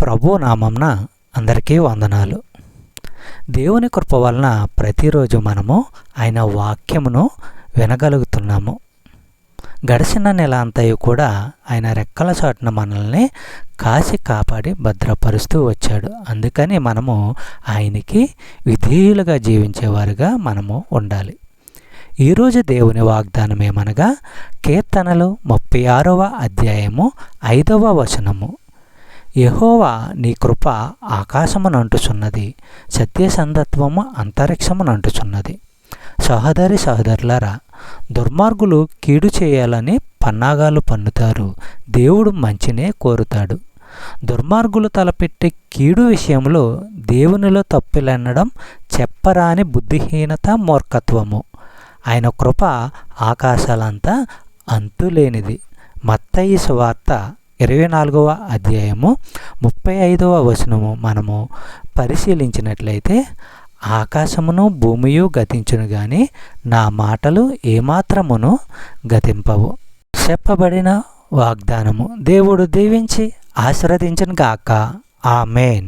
ప్రభు నామంన అందరికీ వందనాలు. దేవుని కృప వలన ప్రతిరోజు మనము ఆయన వాక్యమును వినగలుగుతున్నాము. గడిచిన నెల అంతయు కూడా ఆయన రెక్కల చాటున మనల్ని కాసి కాపాడి భద్రపరుస్తూ వచ్చాడు. అందుకని మనము ఆయనకి విధేయులుగా జీవించేవారుగా మనము ఉండాలి. ఈరోజు దేవుని వాగ్దానం ఏమనగా కీర్తనలు 36వ అధ్యాయము 5వ వచనము. యెహోవా నీ కృప ఆకాశమునంటుచున్నది, సత్యసంధత్వము అంతరిక్షమునంటుచున్నది. సహోదరి సహోదరులారా, దుర్మార్గులు కీడు చేయాలని పన్నాగాలు పన్నుతారు, దేవుడు మంచినే కోరుతాడు. దుర్మార్గులు తలపెట్టే కీడు విషయంలో దేవునిలో తప్పులెన్నడం చెప్పరాని బుద్ధిహీనత, మూర్ఖత్వము. ఆయన కృప ఆకాశాలంతా అంతులేనిది. మత్తయి సువార్త 24వ అధ్యాయము 35వ వచనము మనము పరిశీలించినట్లయితే, ఆకాశమును భూమియు గతించును గాని నా మాటలు ఏమాత్రమును గతింపవు. చెప్పబడిన వాగ్దానము దేవుడు దీవించి ఆశీర్వదించును గాక. ఆమేన్.